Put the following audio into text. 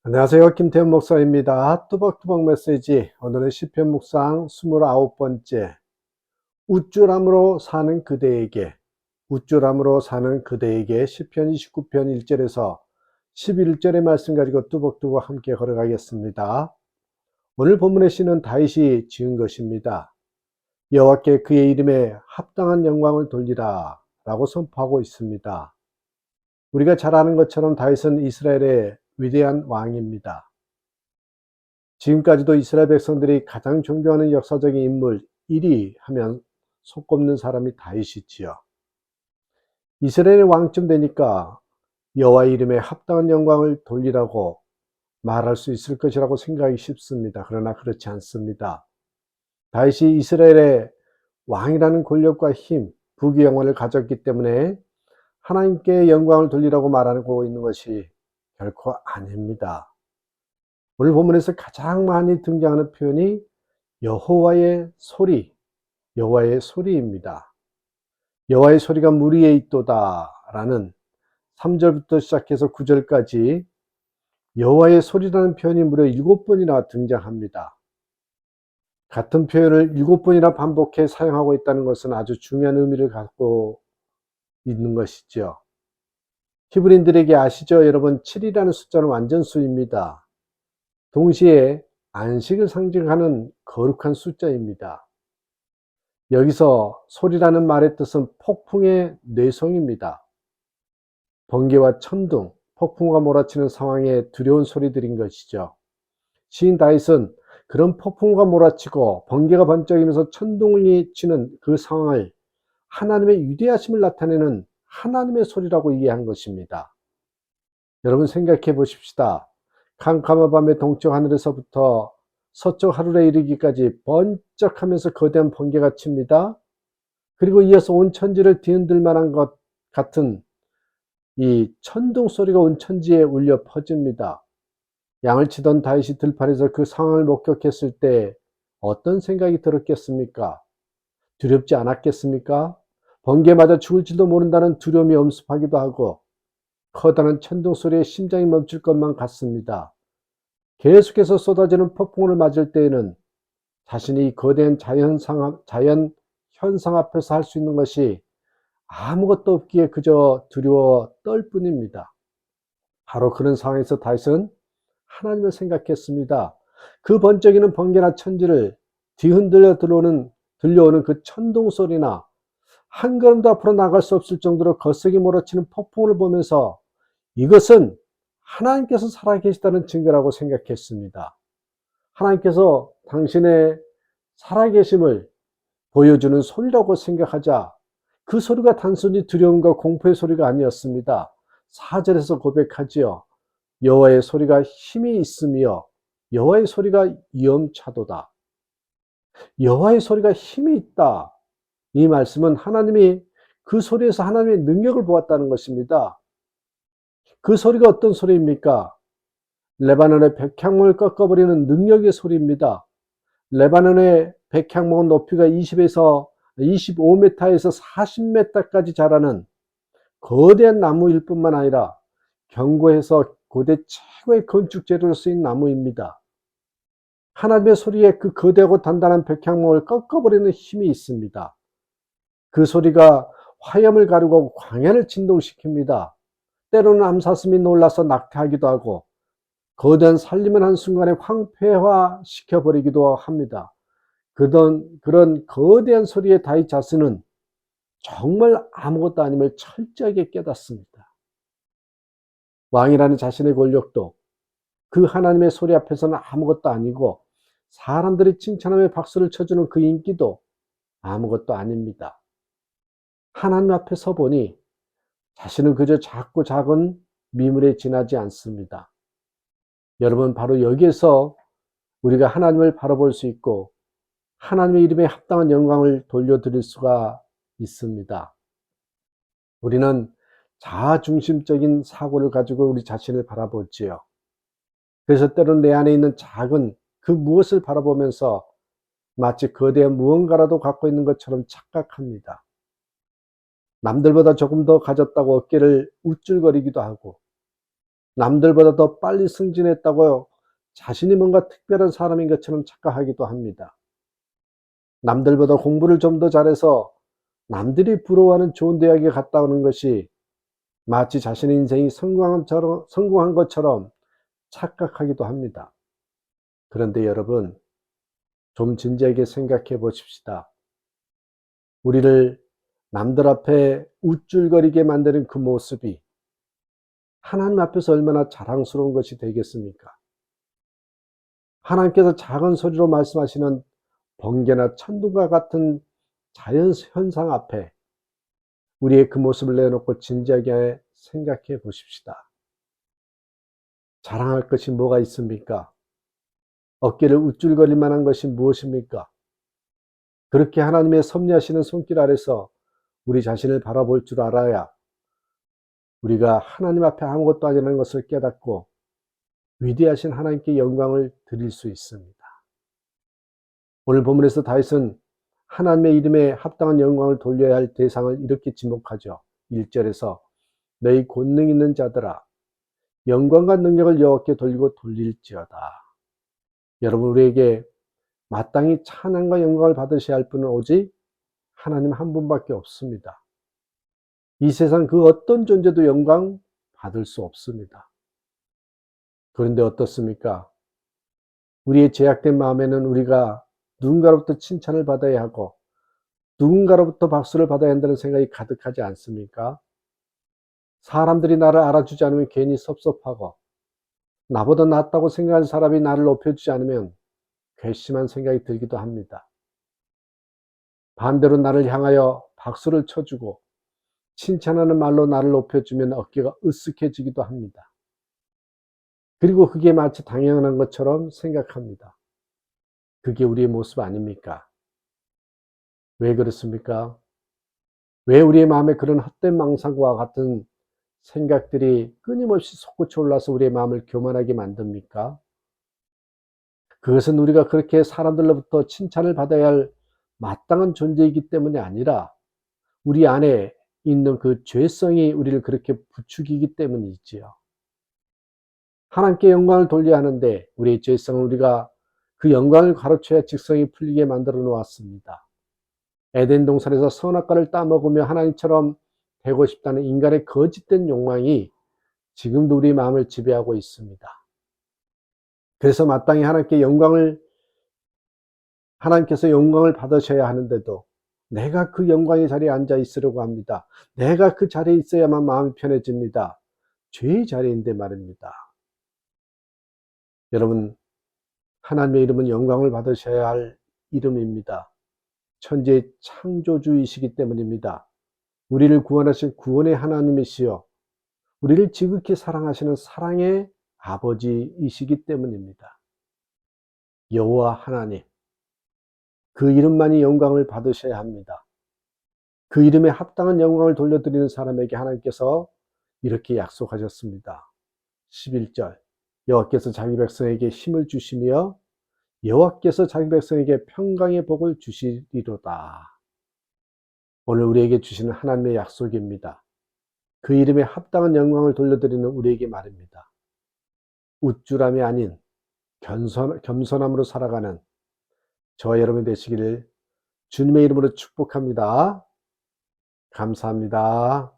안녕하세요. 김태현 목사입니다. 뚜벅뚜벅 메시지. 오늘은 시편 묵상 29번째. 우쭐함으로 사는 그대에게, 우쭐함으로 사는 그대에게. 시편 29편 1절에서 11절의 말씀 가지고 뚜벅뚜벅 함께 걸어가겠습니다. 오늘 본문의 시는 다윗이 지은 것입니다. 여호와께 그의 이름에 합당한 영광을 돌리라 라고 선포하고 있습니다. 우리가 잘 아는 것처럼 다윗은 이스라엘의 위대한 왕입니다. 지금까지도 이스라엘 백성들이 가장 존경하는 역사적인 인물 1위 하면 손꼽는 사람이 다윗이지요. 이스라엘의 왕쯤 되니까 여호와의 이름에 합당한 영광을 돌리라고 말할 수 있을 것이라고 생각하기 쉽습니다. 그러나 그렇지 않습니다. 다윗이 이스라엘의 왕이라는 권력과 힘, 부귀영화를 가졌기 때문에 하나님께 영광을 돌리라고 말하고 있는 것이 결코 아닙니다. 오늘 본문에서 가장 많이 등장하는 표현이 여호와의 소리, 여호와의 소리입니다. 여호와의 소리가 물 위에 있도다 라는 3절부터 시작해서 9절까지 여호와의 소리라는 표현이 무려 7번이나 등장합니다. 같은 표현을 7번이나 반복해 사용하고 있다는 것은 아주 중요한 의미를 갖고 있는 것이죠. 히브리인들에게 아시죠? 여러분, 7이라는 숫자는 완전수입니다. 동시에 안식을 상징하는 거룩한 숫자입니다. 여기서 소리라는 말의 뜻은 폭풍의 뇌성입니다. 번개와 천둥, 폭풍과 몰아치는 상황에 두려운 소리들인 것이죠. 시인 다윗은 그런 폭풍과 몰아치고 번개가 번쩍이면서 천둥이 치는 그 상황을 하나님의 위대하심을 나타내는 하나님의 소리라고 이해한 것입니다. 여러분 생각해 보십시다. 캄캄한 밤에 동쪽 하늘에서부터 서쪽 하늘에 이르기까지 번쩍하면서 거대한 번개가 칩니다. 그리고 이어서 온 천지를 뒤흔들 만한 것 같은 이 천둥 소리가 온 천지에 울려 퍼집니다. 양을 치던 다윗이 들판에서 그 상황을 목격했을 때 어떤 생각이 들었겠습니까? 두렵지 않았겠습니까? 번개에 맞아 죽을지도 모른다는 두려움이 엄습하기도 하고 커다란 천둥 소리에 심장이 멈출 것만 같습니다. 계속해서 쏟아지는 폭풍을 맞을 때에는 자신이 거대한 자연 현상 앞에서 할 수 있는 것이 아무것도 없기에 그저 두려워 떨 뿐입니다. 바로 그런 상황에서 다윗은 하나님을 생각했습니다. 그 번쩍이는 번개나 천지를 뒤흔들려 들려오는 그 천둥 소리나 한 걸음도 앞으로 나갈 수 없을 정도로 거세게 몰아치는 폭풍을 보면서 이것은 하나님께서 살아계시다는 증거라고 생각했습니다. 하나님께서 당신의 살아계심을 보여주는 소리라고 생각하자 그 소리가 단순히 두려움과 공포의 소리가 아니었습니다. 4절에서 고백하지요. 여호와의 소리가 힘이 있으며 여호와의 소리가 위엄차도다. 여호와의 소리가 힘이 있다. 이 말씀은 하나님이 그 소리에서 하나님의 능력을 보았다는 것입니다. 그 소리가 어떤 소리입니까? 레바논의 백향목을 꺾어버리는 능력의 소리입니다. 레바논의 백향목은 높이가 20에서 25m에서 40m까지 자라는 거대한 나무일 뿐만 아니라 경고에서 고대 최고의 건축 재료로 쓰인 나무입니다. 하나님의 소리에 그 거대하고 단단한 백향목을 꺾어버리는 힘이 있습니다. 그 소리가 화염을 가르고 광야를 진동시킵니다. 때로는 암사슴이 놀라서 낙태하기도 하고 거대한 산림을 한순간에 황폐화시켜버리기도 합니다. 그런 거대한 소리의 다윗 자신은 정말 아무것도 아님을 철저하게 깨닫습니다. 왕이라는 자신의 권력도 그 하나님의 소리 앞에서는 아무것도 아니고 사람들이 칭찬하며 박수를 쳐주는 그 인기도 아무것도 아닙니다. 하나님 앞에 서보니 자신은 그저 작고 작은 미물에 지나지 않습니다. 여러분, 바로 여기에서 우리가 하나님을 바라볼 수 있고 하나님의 이름에 합당한 영광을 돌려드릴 수가 있습니다. 우리는 자아중심적인 사고를 가지고 우리 자신을 바라보지요. 그래서 때로는 내 안에 있는 작은 그 무엇을 바라보면서 마치 거대한 무언가라도 갖고 있는 것처럼 착각합니다. 남들보다 조금 더 가졌다고 어깨를 우쭐거리기도 하고 남들보다 더 빨리 승진했다고 자신이 뭔가 특별한 사람인 것처럼 착각하기도 합니다. 남들보다 공부를 좀 더 잘해서 남들이 부러워하는 좋은 대학에 갔다 오는 것이 마치 자신의 인생이 성공한 것처럼 착각하기도 합니다. 그런데 여러분, 좀 진지하게 생각해 보십시다. 우리를 남들 앞에 우쭐거리게 만드는 그 모습이 하나님 앞에서 얼마나 자랑스러운 것이 되겠습니까? 하나님께서 작은 소리로 말씀하시는 번개나 천둥과 같은 자연 현상 앞에 우리의 그 모습을 내놓고 진지하게 생각해 보십시다. 자랑할 것이 뭐가 있습니까? 어깨를 우쭐거릴 만한 것이 무엇입니까? 그렇게 하나님의 섭리하시는 손길 아래서 우리 자신을 바라볼 줄 알아야 우리가 하나님 앞에 아무것도 아니라는 것을 깨닫고 위대하신 하나님께 영광을 드릴 수 있습니다. 오늘 본문에서 다윗은 하나님의 이름에 합당한 영광을 돌려야 할 대상을 이렇게 지목하죠. 1절에서 너희 권능 있는 자들아 영광과 능력을 여호와께 돌리고 돌릴지어다. 여러분, 우리에게 마땅히 찬양과 영광을 받으셔야 할 분은 오직 하나님 한 분밖에 없습니다. 이 세상 그 어떤 존재도 영광 받을 수 없습니다. 그런데 어떻습니까? 우리의 죄악된 마음에는 우리가 누군가로부터 칭찬을 받아야 하고 누군가로부터 박수를 받아야 한다는 생각이 가득하지 않습니까? 사람들이 나를 알아주지 않으면 괜히 섭섭하고 나보다 낫다고 생각하는 사람이 나를 높여주지 않으면 괘씸한 생각이 들기도 합니다. 반대로 나를 향하여 박수를 쳐주고 칭찬하는 말로 나를 높여주면 어깨가 으쓱해지기도 합니다. 그리고 그게 마치 당연한 것처럼 생각합니다. 그게 우리의 모습 아닙니까? 왜 그렇습니까? 왜 우리의 마음에 그런 헛된 망상과 같은 생각들이 끊임없이 솟구쳐 올라서 우리의 마음을 교만하게 만듭니까? 그것은 우리가 그렇게 사람들로부터 칭찬을 받아야 할 마땅한 존재이기 때문이 아니라 우리 안에 있는 그 죄성이 우리를 그렇게 부추기기 때문이지요. 하나님께 영광을 돌려야 하는데 우리의 죄성은 우리가 그 영광을 가로채야 직성이 풀리게 만들어 놓았습니다. 에덴 동산에서 선악과를 따먹으며 하나님처럼 되고 싶다는 인간의 거짓된 욕망이 지금도 우리 마음을 지배하고 있습니다. 그래서 마땅히 하나님께서 영광을 받으셔야 하는데도 내가 그 영광의 자리에 앉아 있으려고 합니다. 내가 그 자리에 있어야만 마음이 편해집니다. 죄의 자리인데 말입니다. 여러분, 하나님의 이름은 영광을 받으셔야 할 이름입니다. 천지의 창조주이시기 때문입니다. 우리를 구원하신 구원의 하나님이시여 우리를 지극히 사랑하시는 사랑의 아버지이시기 때문입니다. 여호와 하나님, 그 이름만이 영광을 받으셔야 합니다. 그 이름에 합당한 영광을 돌려드리는 사람에게 하나님께서 이렇게 약속하셨습니다. 11절 여호와께서 자기 백성에게 힘을 주시며 여호와께서 자기 백성에게 평강의 복을 주시리로다. 오늘 우리에게 주시는 하나님의 약속입니다. 그 이름에 합당한 영광을 돌려드리는 우리에게 말입니다. 우쭐함이 아닌 겸손함으로 살아가는 저와 여러분 되시기를 주님의 이름으로 축복합니다. 감사합니다.